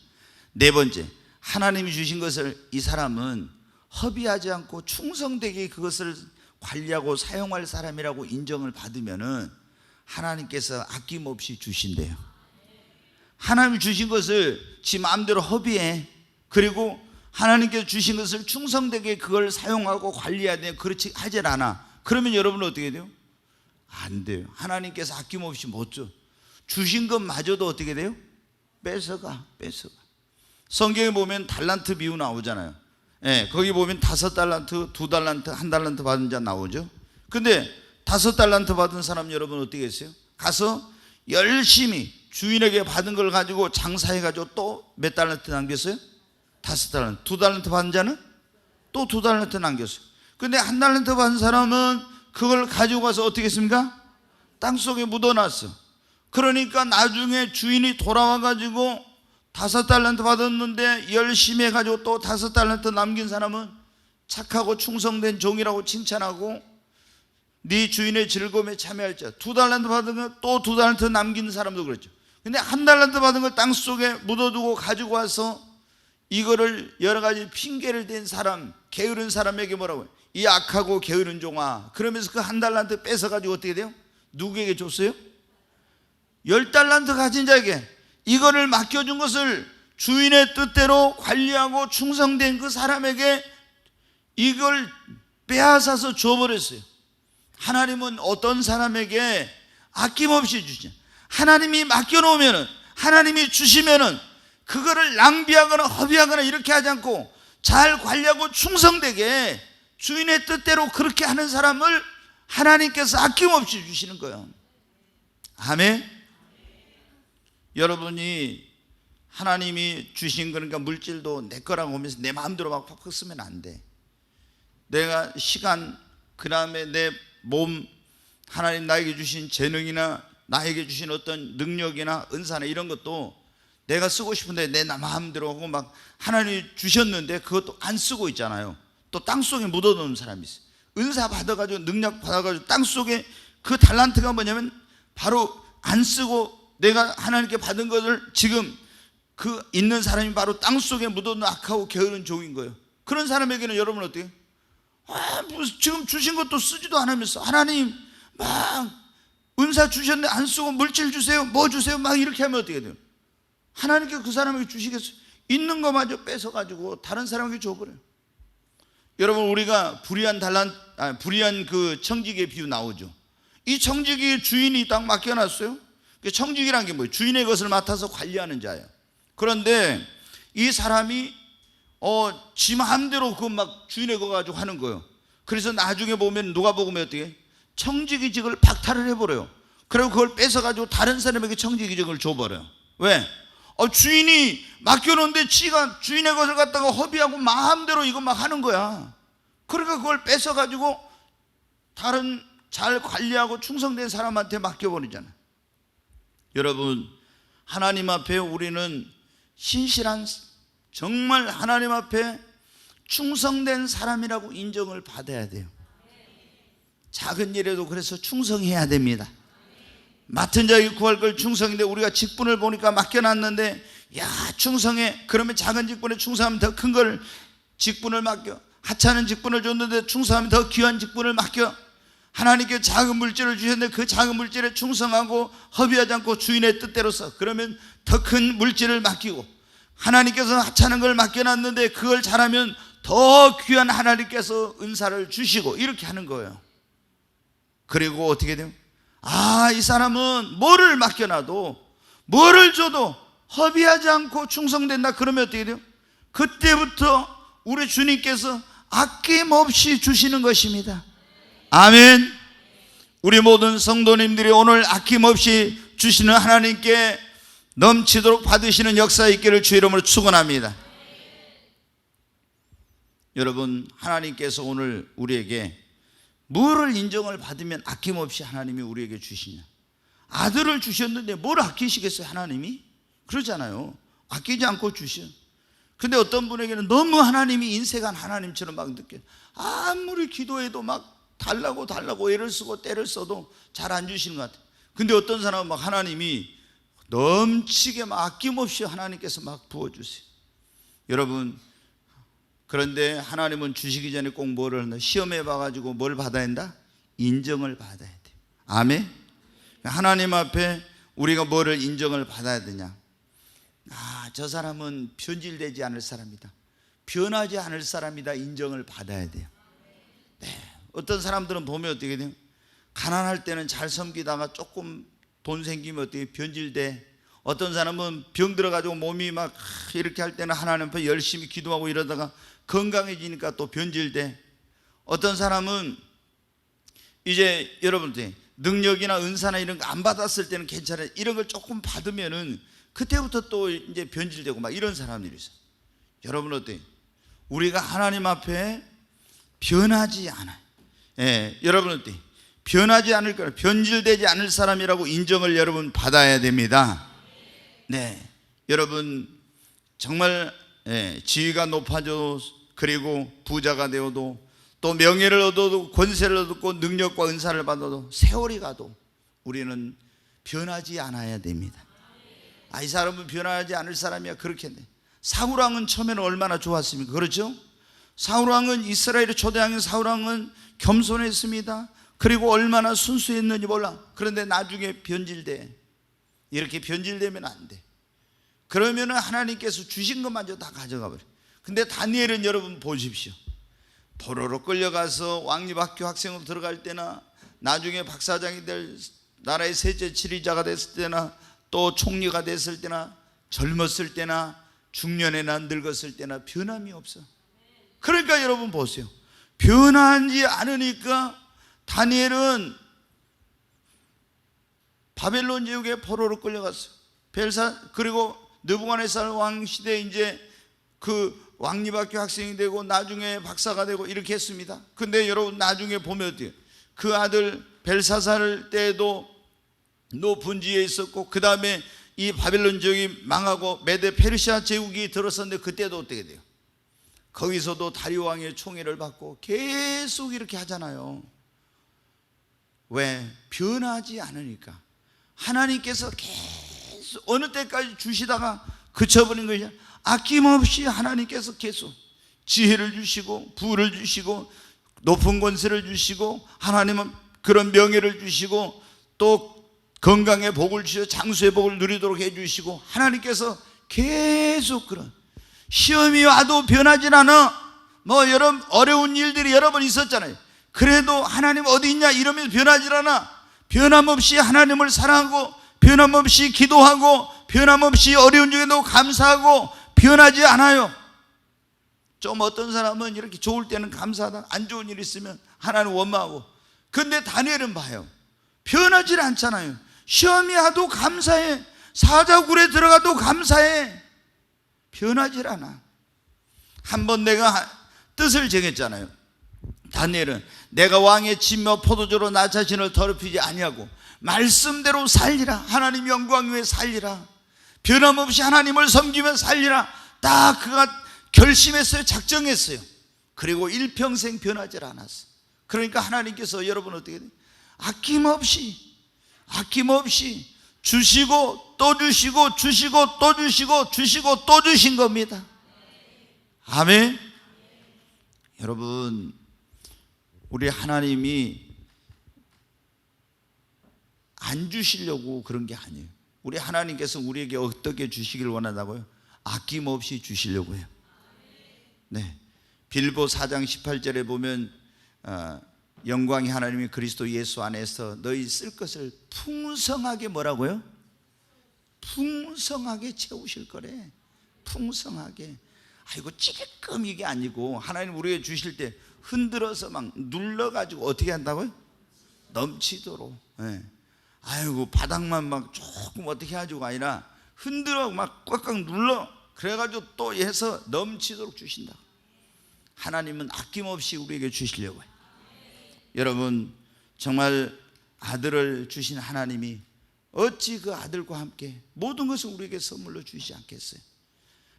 네 번째, 하나님이 주신 것을 이 사람은 허비하지 않고 충성되게 그것을 관리하고 사용할 사람이라고 인정을 받으면은 하나님께서 아낌없이 주신대요. 하나님이 주신 것을 지 마음대로 허비해. 그리고 하나님께서 주신 것을 충성되게 그걸 사용하고 관리해야 돼. 그렇지 하질 않아. 그러면 여러분은 어떻게 돼요? 안 돼요. 하나님께서 아낌없이 못 줘. 주신 것마저도 어떻게 돼요? 뺏어가. 성경에 보면 달란트 비유 나오잖아요. 예, 거기 보면 5달란트, 2달란트, 1달란트 받은 자 나오죠. 근데 5달란트 받은 사람 여러분 어떻게 했어요? 가서 열심히 주인에게 받은 걸 가지고 장사해가지고 또 몇 달란트 남겼어요? 5달란트. 2달란트 받은 자는 또 2달란트 남겼어요. 근데 1달란트 받은 사람은 그걸 가지고 가서 어떻게 했습니까? 땅속에 묻어놨어. 그러니까 나중에 주인이 돌아와가지고 5달란트 받았는데 열심히 해가지고 또 5달란트 남긴 사람은 착하고 충성된 종이라고 칭찬하고 네 주인의 즐거움에 참여할 자. 2달란트 받은 거 또 2달란트 남긴 사람도 그랬죠. 근데 1달란트 받은 걸 땅속에 묻어두고 가지고 와서 이거를 여러 가지 핑계를 댄 사람, 게으른 사람에게 뭐라고 해요? 이 악하고 게으른 종아. 그러면서 그 1달란트 뺏어가지고 어떻게 돼요? 누구에게 줬어요? 10달란트 가진 자에게 이거를 맡겨준 것을 주인의 뜻대로 관리하고 충성된 그 사람에게 이걸 빼앗아서 줘버렸어요. 하나님은 어떤 사람에게 아낌없이 주시죠. 하나님이 맡겨놓으면은, 하나님이 주시면은 그거를 낭비하거나 허비하거나 이렇게 하지 않고 잘 관리하고 충성되게 주인의 뜻대로 그렇게 하는 사람을 하나님께서 아낌없이 주시는 거예요. 아멘. 여러분이 하나님이 주신 거니까 물질도 내 거라고 하면서 내 마음대로 막 팍팍 쓰면 안 돼. 내가 시간, 그 다음에 내 몸, 하나님 나에게 주신 재능이나 나에게 주신 어떤 능력이나 은사나 이런 것도 내가 쓰고 싶은데 내 마음대로 하고 막 하나님이 주셨는데 그것도 안 쓰고 있잖아요. 또 땅속에 묻어놓은 사람이 있어요. 은사 받아가지고 능력 받아가지고 땅속에 그 달란트가 뭐냐면 바로 안 쓰고 내가 하나님께 받은 것을 지금 그 있는 사람이 바로 땅속에 묻어놓은 악하고 게으른 종인 거예요. 그런 사람에게는 여러분 어때요? 지금 주신 것도 쓰지도 않으면서 하나님 막 은사 주셨는데 안 쓰고 물질 주세요, 뭐 주세요 막 이렇게 하면 어떻게 돼요? 하나님께 그 사람에게 주시겠어요? 있는 것마저 뺏어가지고 다른 사람에게 줘버려요. 여러분 우리가 불의한 그 청지기의 비유 나오죠. 이 청지기의 주인이 딱 맡겨놨어요. 청지기란 게 뭐예요? 주인의 것을 맡아서 관리하는 자예요. 그런데 이 사람이 지 마음대로 그 막 주인의 거 가지고 하는 거예요. 그래서 나중에 보면 누가 보면 어떻게 청지기직을 박탈을 해버려요. 그리고 그걸 뺏어가지고 다른 사람에게 청지기직을 줘버려요. 왜? 주인이 맡겨놓은데 지가 주인의 것을 갖다가 허비하고 마음대로 이거 막 하는 거야. 그러니까 그걸 뺏어가지고 다른 잘 관리하고 충성된 사람한테 맡겨버리잖아. 여러분, 하나님 앞에 우리는 신실한, 정말 하나님 앞에 충성된 사람이라고 인정을 받아야 돼요. 작은 일에도 그래서 충성해야 됩니다. 맡은 자에게 구할 걸 충성인데 우리가 직분을 보니까 맡겨놨는데 야 충성해. 그러면 작은 직분에 충성하면 더 큰 걸 직분을 맡겨. 하찮은 직분을 줬는데 충성하면 더 귀한 직분을 맡겨. 하나님께 작은 물질을 주셨는데 그 작은 물질에 충성하고 허비하지 않고 주인의 뜻대로 써. 그러면 더 큰 물질을 맡기고, 하나님께서 하찮은 걸 맡겨놨는데 그걸 잘하면 더 귀한 하나님께서 은사를 주시고, 이렇게 하는 거예요. 그리고 어떻게 돼요? 이 사람은 뭐를 맡겨놔도 뭐를 줘도 허비하지 않고 충성된다. 그러면 어떻게 돼요? 그때부터 우리 주님께서 아낌없이 주시는 것입니다. 아멘. 우리 모든 성도님들이 오늘 아낌없이 주시는 하나님께 넘치도록 받으시는 역사 있기를 주 이름으로 축원합니다. 여러분, 하나님께서 오늘 우리에게 뭐를 인정을 받으면 아낌없이 하나님이 우리에게 주시냐? 아들을 주셨는데 뭘 아끼시겠어요? 하나님이? 그러잖아요. 아끼지 않고 주셔. 근데 어떤 분에게는 너무 하나님이 인색한 하나님처럼 막 느껴요. 아무리 기도해도 막 달라고 애를 쓰고 때를 써도 잘 안 주시는 것 같아요. 근데 어떤 사람은 막 하나님이 넘치게 막 아낌없이 하나님께서 막 부어주세요. 여러분, 그런데 하나님은 주시기 전에 꼭 뭐를 한다? 시험해 봐가지고 뭘 받아야 한다? 인정을 받아야 돼요. 아멘. 하나님 앞에 우리가 뭐를 인정을 받아야 되냐? 저 사람은 변질되지 않을 사람이다, 변하지 않을 사람이다, 인정을 받아야 돼요. 네. 어떤 사람들은 보면 어떻게 돼요? 가난할 때는 잘 섬기다가 조금 돈 생기면 어떻게 변질돼. 어떤 사람은 병 들어가지고 몸이 막 이렇게 할 때는 하나님 앞에 열심히 기도하고 이러다가 건강해지니까 또 변질돼. 어떤 사람은 이제 여러분들 능력이나 은사나 이런 거 안 받았을 때는 괜찮아요. 이런 걸 조금 받으면은 그때부터 또 이제 변질되고 막 이런 사람들이 있어요. 여러분 어때요? 우리가 하나님 앞에 변하지 않아요. 여러분 어때요? 변하지 않을 거라, 변질되지 않을 사람이라고 인정을 여러분 받아야 됩니다. 네, 여러분 정말 지위가 높아져도, 그리고 부자가 되어도, 또 명예를 얻어도, 권세를 얻고 능력과 은사를 받아도 세월이 가도 우리는 변하지 않아야 됩니다. 이 사람은 변하지 않을 사람이야, 그렇게 돼. 사울왕은 처음에는 얼마나 좋았습니까? 그렇죠? 사울왕은 이스라엘의 초대왕인 사울왕은 겸손했습니다. 그리고 얼마나 순수했는지 몰라. 그런데 나중에 변질돼. 이렇게 변질되면 안 돼. 그러면 하나님께서 주신 것마저 다 가져가 버려. 근데 다니엘은 여러분 보십시오. 포로로 끌려가서 왕립학교 학생으로 들어갈 때나, 나중에 박사장이 될 나라의 셋째 지리자가 됐을 때나, 또 총리가 됐을 때나, 젊었을 때나, 중년에나 늙었을 때나 변함이 없어. 그러니까 여러분 보세요. 변하지 않으니까 다니엘은 바벨론 제국에 포로로 끌려갔어요. 그리고 느부갓네살 왕 시대에 이제 그 왕립학교 학생이 되고 나중에 박사가 되고 이렇게 했습니다. 근데 여러분 나중에 보면 어때요? 그 아들 벨사살 때도 높은 지위에 있었고, 그 다음에 이 바벨론 제국이 망하고 메데 페르시아 제국이 들어섰는데 그때도 어떻게 돼요? 거기서도 다리오 왕의 총애를 받고 계속 이렇게 하잖아요. 왜? 변하지 않으니까. 하나님께서 계속 어느 때까지 주시다가 그쳐버린 거죠. 아낌없이 하나님께서 계속 지혜를 주시고 부를 주시고 높은 권세를 주시고, 하나님은 그런 명예를 주시고 또 건강의 복을 주셔 장수의 복을 누리도록 해주시고, 하나님께서 계속 그런 시험이 와도 변하진 않아. 여러분 어려운 일들이 여러 번 있었잖아요. 그래도 하나님 어디 있냐 이러면서 변하질 않아. 변함없이 하나님을 사랑하고, 변함없이 기도하고, 변함없이 어려운 중에도 감사하고 변하지 않아요. 좀 어떤 사람은 이렇게 좋을 때는 감사하다, 안 좋은 일 있으면 하나님 원망하고. 근데 다니엘은 봐요, 변하질 않잖아요. 시험이 와도 감사해, 사자굴에 들어가도 감사해. 변하질 않아. 한번 내가 뜻을 정했잖아요. 다니엘은 내가 왕의 진며 포도주로 나 자신을 더럽히지 아니하고 말씀대로 살리라, 하나님 영광 위에 살리라, 변함없이 하나님을 섬기며 살리라. 딱 그가 결심했어요. 작정했어요. 그리고 일평생 변하지 않았어. 그러니까 하나님께서 여러분 어떻게 돼요? 아낌없이 주시고 또 주시고 주시고 또 주시고 주시고 또 주신 겁니다. 아멘. 여러분, 우리 하나님이 안 주시려고 그런 게 아니에요. 우리 하나님께서 우리에게 어떻게 주시길 원한다고요? 아낌없이 주시려고 해요. 네, 빌보 4장 18절에 보면 영광의 하나님이 그리스도 예수 안에서 너희 쓸 것을 풍성하게 뭐라고요? 풍성하게 채우실 거래. 풍성하게. 아이고 찌끔 이게 아니고, 하나님 우리에게 주실 때 흔들어서 막 눌러가지고 어떻게 한다고요? 넘치도록. 네. 아이고 바닥만 막 조금 어떻게 해가지고 아니라 흔들어 막 꽉꽉 눌러, 그래가지고 또 해서 넘치도록 주신다. 하나님은 아낌없이 우리에게 주시려고 해요. 여러분, 정말 아들을 주신 하나님이 어찌 그 아들과 함께 모든 것을 우리에게 선물로 주시지 않겠어요?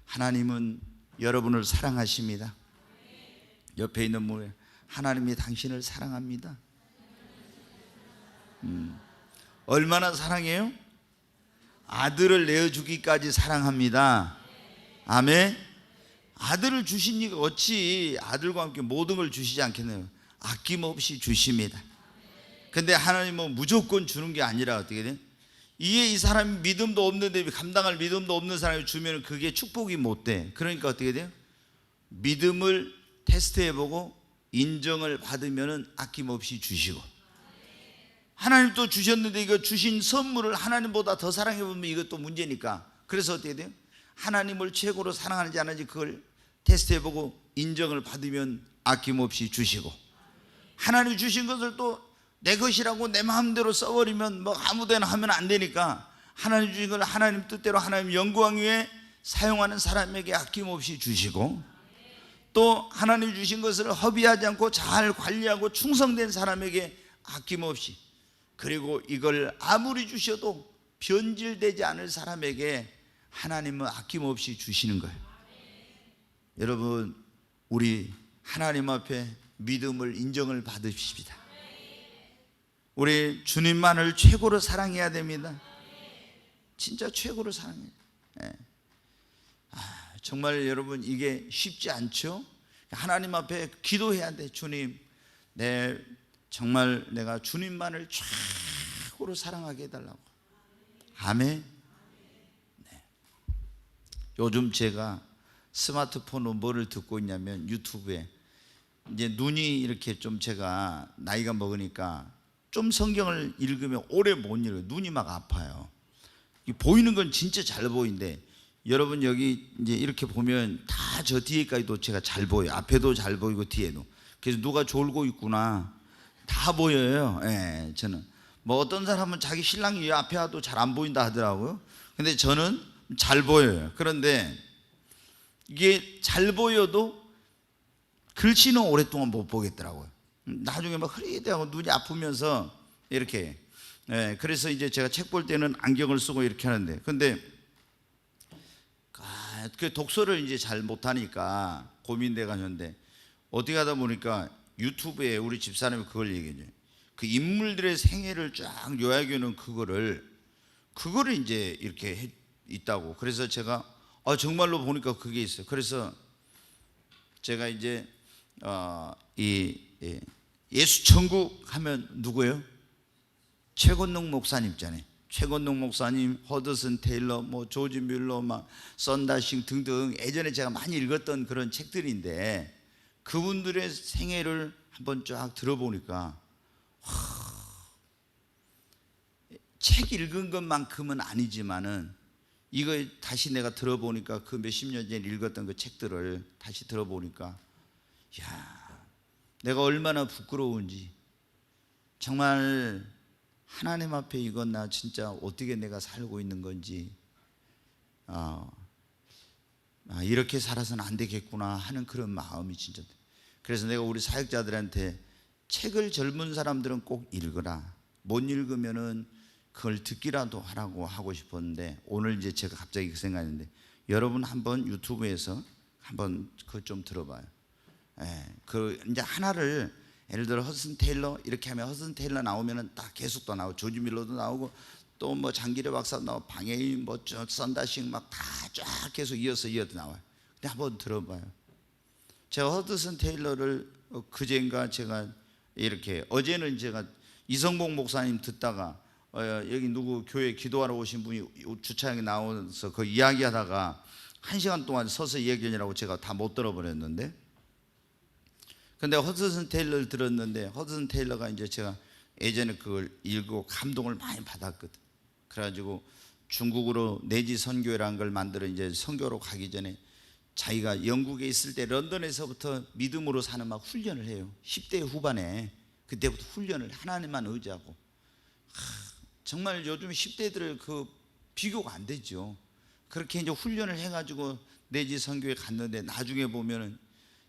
하나님은 여러분을 사랑하십니다. 옆에 있는 분에 하나님이 당신을 사랑합니다. 얼마나 사랑해요? 아들을 내어주기까지 사랑합니다. 아멘. 아들을 주신 이가 어찌 아들과 함께 모든 걸 주시지 않겠나요? 아낌없이 주십니다. 근데 하나님은 무조건 주는 게 아니라 어떻게 돼요? 이 사람이 믿음도 없는데, 감당할 믿음도 없는 사람이 주면 그게 축복이 못 돼. 그러니까 어떻게 돼요? 믿음을 테스트해보고 인정을 받으면 아낌없이 주시고, 하나님 또 주셨는데 이거 주신 선물을 하나님보다 더 사랑해보면 이것도 문제니까, 그래서 어떻게 돼요? 하나님을 최고로 사랑하는지 안 하는지 그걸 테스트해보고 인정을 받으면 아낌없이 주시고, 하나님 주신 것을 또 내 것이라고 내 마음대로 써버리면 뭐 아무데나 하면 안 되니까, 하나님 주신 걸 하나님 뜻대로 하나님 영광 위에 사용하는 사람에게 아낌없이 주시고, 또 하나님 주신 것을 허비하지 않고 잘 관리하고 충성된 사람에게 아낌없이, 그리고 이걸 아무리 주셔도 변질되지 않을 사람에게 하나님은 아낌없이 주시는 거예요. 여러분, 우리 하나님 앞에 믿음을 인정을 받으십시다. 우리 주님만을 최고로 사랑해야 됩니다. 진짜 최고로 사랑해요. 네. 정말 여러분 이게 쉽지 않죠? 하나님 앞에 기도해야 돼. 주님, 정말 내가 주님만을 최고로 사랑하게 해달라고. 아멘. 네. 요즘 제가 스마트폰으로 뭐를 듣고 있냐면 유튜브에 이제 눈이 이렇게 좀, 제가 나이가 먹으니까 좀 성경을 읽으면 오래 못 읽어요. 눈이 막 아파요. 보이는 건 진짜 잘 보이는데, 여러분 여기 이제 이렇게 보면 다 저 뒤에까지도 제가 잘 보여요. 앞에도 잘 보이고 뒤에도. 그래서 누가 졸고 있구나 다 보여요. 예, 저는 뭐 어떤 사람은 자기 신랑이 앞에 와도 잘 안 보인다 하더라고요. 근데 저는 잘 보여요. 그런데 이게 잘 보여도 글씨는 오랫동안 못 보겠더라고요. 나중에 막 흐릿하고 눈이 아프면서 이렇게. 예, 그래서 이제 제가 책 볼 때는 안경을 쓰고 이렇게 하는데, 근데 그 독서를 이제 잘 못하니까 고민돼 가는데, 어떻게 하다 보니까 유튜브에 우리 집사람이 그걸 얘기해요. 그 인물들의 생애를 쫙 요약해놓은 그거를 이제 이렇게 있다고. 그래서 제가 정말로 보니까 그게 있어요. 그래서 제가 이제 예수 천국 하면 누구예요? 최건동 목사님 있잖아요. 최건동 목사님, 허드슨 테일러, 뭐 조지 뮬러, 막 썬다싱 등등 예전에 제가 많이 읽었던 그런 책들인데, 그분들의 생애를 한번 쫙 들어보니까 책 읽은 것만큼은 아니지만은 이거 다시 내가 들어보니까 그 몇십 년 전에 읽었던 그 책들을 다시 들어보니까 야, 내가 얼마나 부끄러운지, 정말 하나님 앞에 이건 나 진짜 어떻게 내가 살고 있는 건지, 이렇게 살아서는 안 되겠구나 하는 그런 마음이 진짜. 그래서 내가 우리 사역자들한테 책을 젊은 사람들은 꼭 읽어라, 못 읽으면은 그걸 듣기라도 하라고 하고 싶었는데, 오늘 이제 제가 갑자기 그 생각했는데, 여러분 한번 유튜브에서 한번 그거 좀 들어봐요. 그 이제 하나를, 예를 들어 허슨 테일러 이렇게 하면 허슨 테일러 나오면은 딱 계속 또 나오고, 조지 밀러도 나오고, 또 뭐 장기려 박사 나오고, 방해인 뭐 썬다싱 막 다 쫙 계속 이어서 나와요. 근데 한번 들어봐요. 제가 허드슨 테일러를 그제인가 제가 이렇게, 어제는 제가 이성복 목사님 듣다가 여기 누구 교회 기도하러 오신 분이 주차장에 나오면서 그 이야기하다가 1시간 동안 서서 이야기하느라고 제가 다 못 들어버렸는데, 근데 허드슨 테일러를 들었는데, 허드슨 테일러가 이제 제가 예전에 그걸 읽고 감동을 많이 받았거든. 그래가지고 중국으로 내지 선교회라는 걸 만들어 이제 선교로 가기 전에 자기가 영국에 있을 때 런던에서부터 믿음으로 사는 막 훈련을 해요. 10대 후반에 그때부터 훈련을, 하나님만 의지하고. 정말 요즘 10대들을 그 비교가 안 되죠. 그렇게 이제 훈련을 해가지고 내지 선교회 갔는데, 나중에 보면은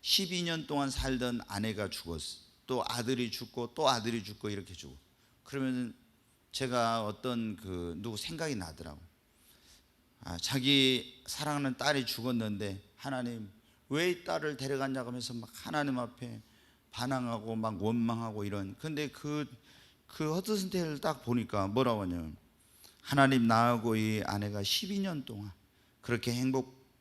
12년 동안 살던 아내가 죽었어. 또 아들이 죽고 또 아들이 죽고 이렇게 죽고. 그러면 제가 어떤 그 누구 생각이 나더라고. 자기 사랑하는 딸이 죽었는데 하나님 왜 이 딸을 데려갔냐고 하면서 막 하나님 앞에 반항하고 막 원망하고 이런. 근데 그 허드슨 테일러를 딱 보니까 뭐라고 하냐면, 하나님 나하고 이 아내가 12년 동안 그렇게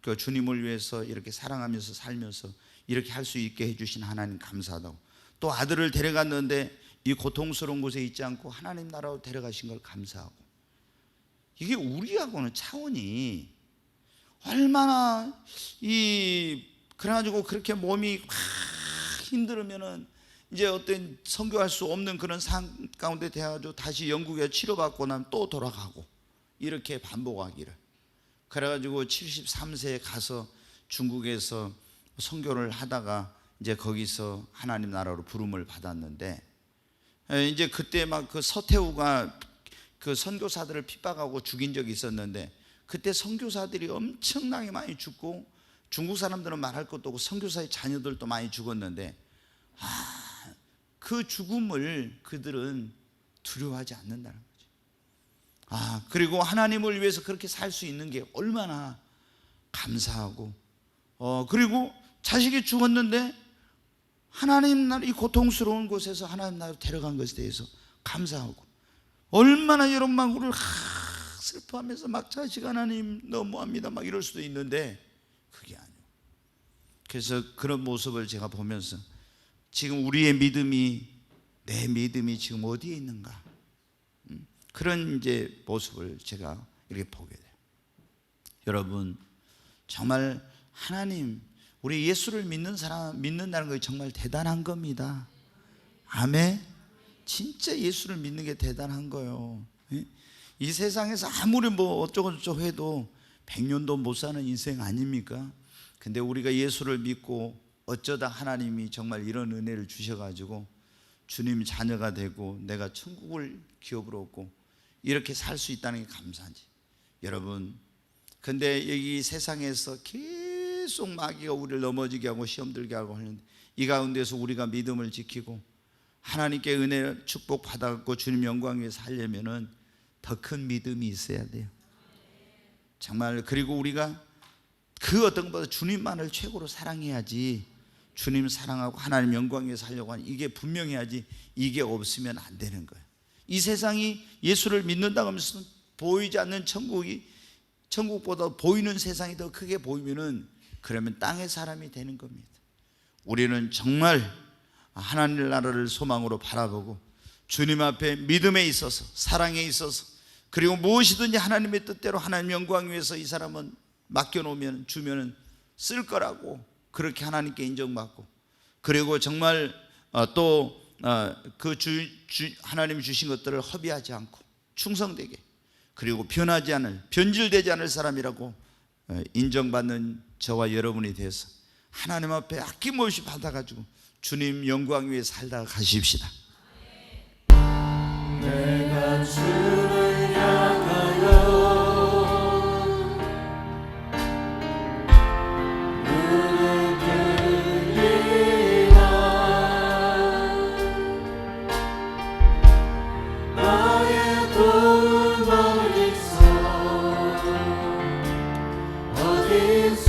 그 주님을 위해서 이렇게 사랑하면서 살면서 이렇게 할 수 있게 해주신 하나님 감사하다고. 또 아들을 데려갔는데 이 고통스러운 곳에 있지 않고 하나님 나라로 데려가신 걸 감사하고. 이게 우리하고는 차원이 얼마나 그래가지고 그렇게 몸이 막 힘들으면은 이제 어떤 선교할 수 없는 그런 상황 가운데 돼가지고 다시 영국에 치료받고 나면 또 돌아가고, 이렇게 반복하기를. 그래가지고 73세에 가서 중국에서 선교를 하다가 이제 거기서 하나님 나라로 부름을 받았는데, 이제 그때 막 그 서태후가 그 선교사들을 핍박하고 죽인 적이 있었는데, 그때 선교사들이 엄청나게 많이 죽고, 중국 사람들은 말할 것도 없고 선교사의 자녀들도 많이 죽었는데, 그 죽음을 그들은 두려워하지 않는다는 거죠. 그리고 하나님을 위해서 그렇게 살 수 있는 게 얼마나 감사하고, 그리고 자식이 죽었는데 하나님 나라, 이 고통스러운 곳에서 하나님 나라로 데려간 것에 대해서 감사하고, 얼마나 여러분 막 우리를 슬퍼하면서 막 자식 하나님 너무합니다 막 이럴 수도 있는데, 그게 아니에요. 그래서 그런 모습을 제가 보면서 지금 우리의 믿음이, 내 믿음이 지금 어디에 있는가, 그런 이제 모습을 제가 이렇게 보게 돼요. 여러분, 정말 하나님, 우리 예수를 믿는 사람, 믿는다는 것이 정말 대단한 겁니다. 아멘. 진짜 예수를 믿는 게 대단한 거예요. 이 세상에서 아무리 뭐 어쩌고저쩌고 해도 100년도 못 사는 인생 아닙니까? 근데 우리가 예수를 믿고 어쩌다 하나님이 정말 이런 은혜를 주셔가지고 주님 자녀가 되고 내가 천국을 기업으로 얻고 이렇게 살 수 있다는 게 감사하지. 여러분, 근데 여기 세상에서 계속 마귀가 우리를 넘어지게 하고 시험 들게 하고 하는데, 이 가운데서 우리가 믿음을 지키고 하나님께 은혜 축복 받아갖고 주님 영광 위에 살려면은 더 큰 믿음이 있어야 돼요. 정말. 그리고 우리가 그 어떤 것보다 주님만을 최고로 사랑해야지, 주님 사랑하고 하나님 영광 위에 살려고 하는 이게 분명해야지, 이게 없으면 안 되는 거예요. 이 세상이 예수를 믿는다고 하면서 보이지 않는 천국보다 보이는 세상이 더 크게 보이면은, 그러면 땅의 사람이 되는 겁니다. 우리는 정말 하나님 나라를 소망으로 바라보고 주님 앞에 믿음에 있어서, 사랑에 있어서, 그리고 무엇이든지 하나님의 뜻대로 하나님 영광 위해서 이 사람은 맡겨놓으면, 주면은 쓸 거라고 그렇게 하나님께 인정받고, 그리고 정말 또 그 하나님이 주신 것들을 허비하지 않고 충성되게, 그리고 변하지 않을, 변질되지 않을 사람이라고 인정받는 저와 여러분이 되어서 하나님 앞에 아낌없이 받아가지고 주님 영광 위에 살다가 가십시다. 내가 주를 향하여 무릎 들리라. 나의 도움 어디서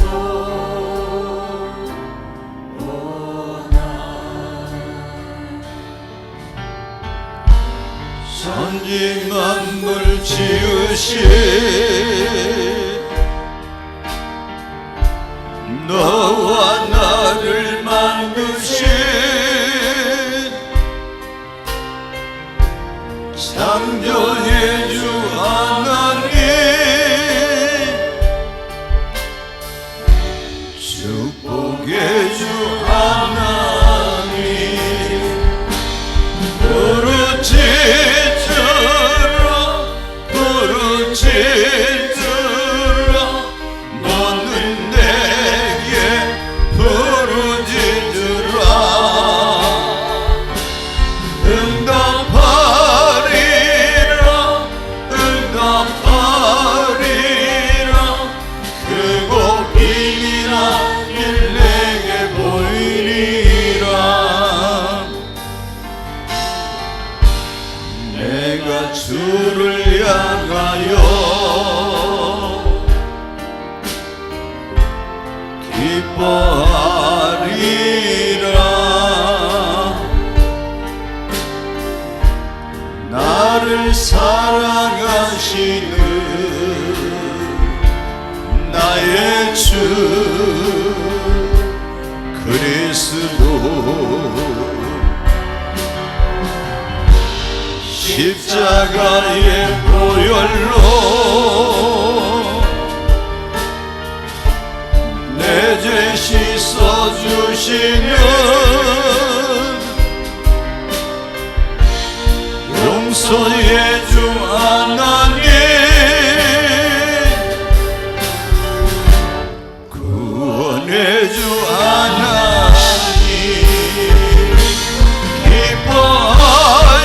천지 만물 지으신 너와 나를 만드신 창조의 주 하나님, 축복의 주 하나님, 부르짖으라 너는 내게 부르짖으라. 응답하리라 응답하리라. 크고 비밀한 일 내게 보이리라. 내가 주를 향하여 기뻐하리라. 나를 사랑하시는 나의 주 그리스도 십자가의 보혈로 내 죄 씻어주시는 용서의 주 하나님, 구원의 주 하나님, 기뻐하여라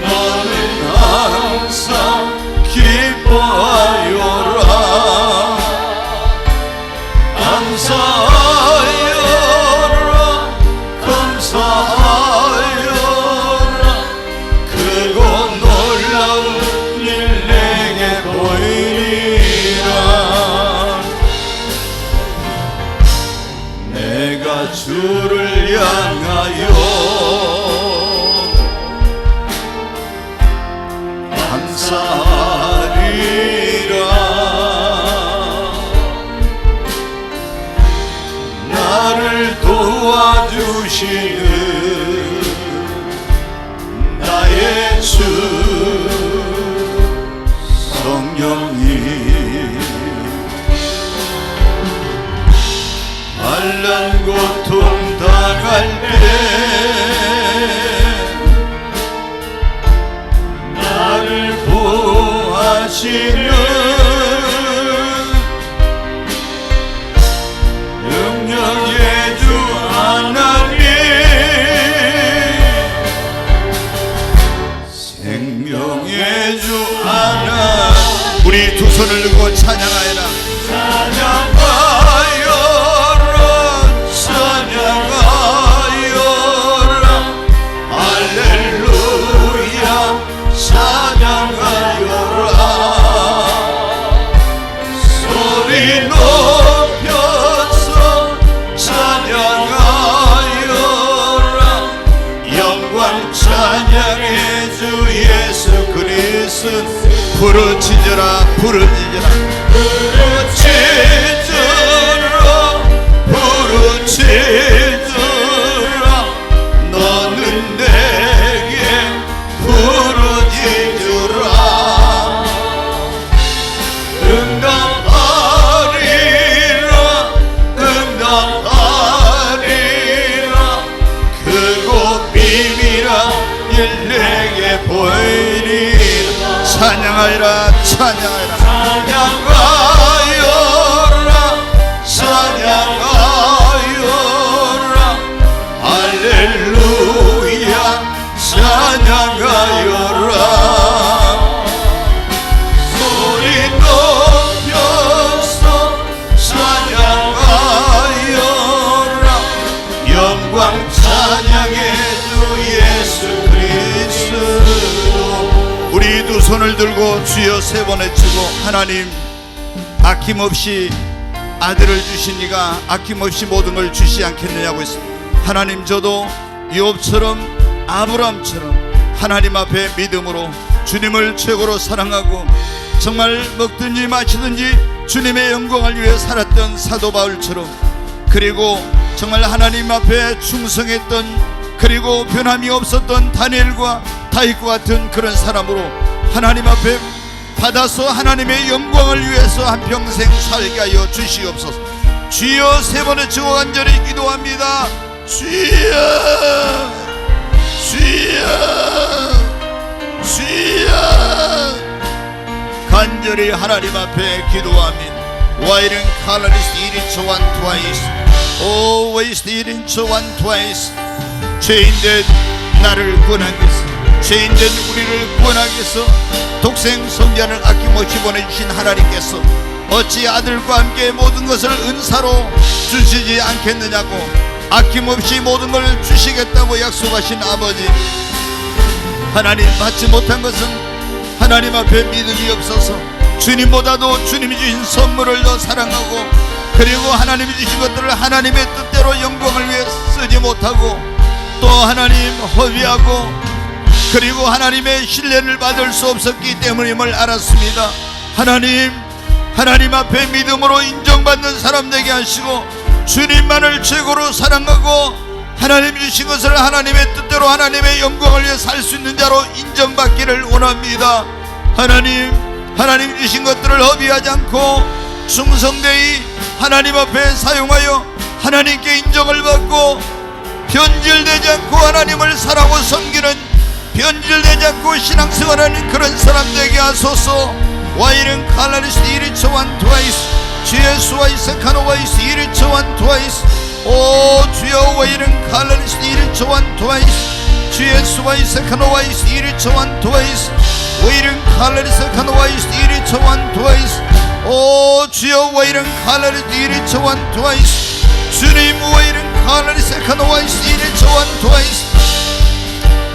너는 항상 기뻐하여라. 감사하여라 크고 놀라운 일 내게 보이리라. 내가 주를 향하여 감사하리라. 나를 도와주시는 나의 주 성령님, 환난 고통 당할 때 나를 보호하시는 능력의 주 하나님, 생명의 주 하나님. 우리 두 손을 들고 찬양하여라. 찬양하여라 찬양하여라 할렐루야 찬양하여라. 소리 높여서 찬양하여라. 영광 찬양의 주 예수 그리스도. 부르짖으라 부르짖으라 부르짖으라 너는 내게 부르짖으라. 응답하리라 응답하리라 크고 비밀 들고 주여 세 번 외치고, 하나님 아낌없이 아들을 주시니가 아낌없이 모든 걸 주시지 않겠느냐고 했습니다. 하나님, 저도 욥처럼 아브라함처럼 하나님 앞에 믿음으로 주님을 최고로 사랑하고 정말 먹든지 마시든지 주님의 영광을 위해 살았던 사도 바울처럼, 그리고 정말 하나님 앞에 충성했던, 그리고 변함이 없었던 다니엘과 다윗과 같은 그런 사람으로 하나님 앞에 받아서 하나님의 영광을 위해서 한평생 살게 하여 주시옵소서. 주여 세 번의 주고 간절히 기도합니다. 주여, 주여, 주여. 간절히 하나님 앞에 기도합니다. Waiting colorist eating to one twice, always eating to one twice. 죄인된 나를 구원하겠어, 죄인된 우리를 구원하겠어 독생 성자를 아낌없이 보내주신 하나님께서 어찌 아들과 함께 모든 것을 은사로 주시지 않겠느냐고, 아낌없이 모든 걸 주시겠다고 약속하신 아버지, 하나님 받지 못한 것은 하나님 앞에 믿음이 없어서 주님보다도 주님이 주신 선물을 더 사랑하고, 그리고 하나님이 주신 것들을 하나님의 뜻대로 영광을 위해 쓰지 못하고, 또 하나님 허비하고, 그리고 하나님의 신뢰를 받을 수 없었기 때문임을 알았습니다. 하나님 앞에 믿음으로 인정받는 사람 되게 하시고, 주님만을 최고로 사랑하고 하나님 주신 것을 하나님의 뜻대로 하나님의 영광을 위해 살 수 있는 자로 인정받기를 원합니다. 하나님 주신 것들을 허비하지 않고 충성되이 하나님 앞에 사용하여 하나님께 인정을 받고, 변질되지 않고 하나님을 사랑하고 섬기는, 변질되지 않고 신앙생활하는 그런 사람 되게 하소서. 와이른 칼라리스 이리처 원 트와이스, 주 예수와 이세카노와 이스 이리처 원 트와이스. 오 주여, 와이른 칼라리스 이리처 원 트와이스, 주 예수와 이세카노와 이스 이리처 원 트와이스. 와이른 칼라리스 카노와 이스 이리처 원 트와이스. 오 주여, 와이른 칼라리스 이리처 원 트와이스. 주님, 와이른 칼라리스 카노와 이스 이리처 원 트와이스.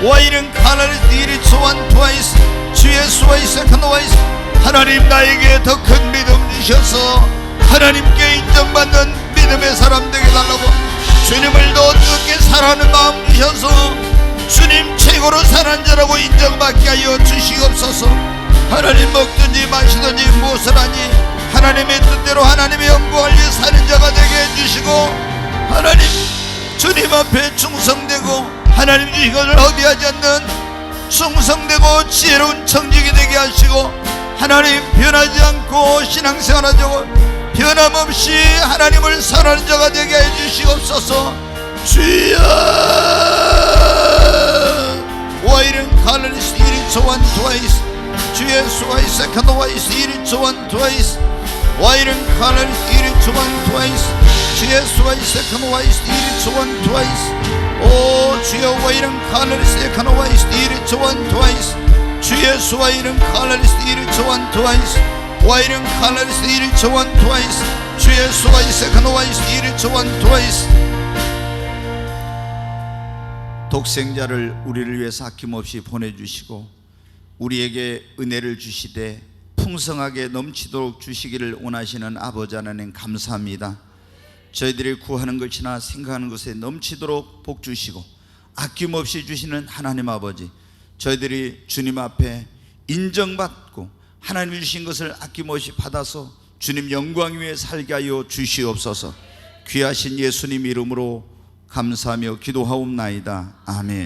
와이른 칼라리스 이리처 원 트와이스. 주 예수와 이세카노와 이스. 하나님, 나에게 더 큰 믿음 주셔서 하나님께 인정받는 믿음의 사람 되게 달라고, 주님을 더 뜨겁게 사랑하는 마음 주셔서 주님 최고로 사랑하는 자라고 인정받게 하여 주시옵소서. 하나님, 먹든지 마시든지 무엇을 하니 하나님의 뜻대로 하나님의 영광을 위해 사는 자가 되게 해주시고, 하나님 주님 앞에 충성되고 하나님 주신 것을 허비하지 않는 충성되고 지혜로운 청직이 되게 하시고, 하나님 변하지 않고 신앙생활하자고 변함없이 하나님을 사랑하는 자가 되게 해주시옵소서. 주여, 와이른 칼라리스 이리처 원 트와이스, 주 예수와 이세카노와 이스 이리처 원 트와이스. 와이른 칼라리스 이리처 원 트와이스, 주 예수와 이세카노와 이스 이리처 원 트와이스. 오 주여, 와이른 칼라리스 에카노와 이스 이리처 원 트와이스. 주 예수와 이름 칼라리스 이리처 원 트와이스. 와이름 칼라리스 이리처 원 트와이스. 주 예수와 이세카노와 이스 이리처 원 트와이스. 독생자를 우리를 위해서 아낌없이 보내주시고 우리에게 은혜를 주시되 풍성하게 넘치도록 주시기를 원하시는 아버지 하나님, 감사합니다. 저희들이 구하는 것이나 생각하는 것에 넘치도록 복 주시고 아낌없이 주시는 하나님 아버지, 저희들이 주님 앞에 인정받고 하나님이 주신 것을 아낌없이 받아서 주님 영광 위에 살게 하여 주시옵소서. 귀하신 예수님 이름으로 감사하며 기도하옵나이다. 아멘.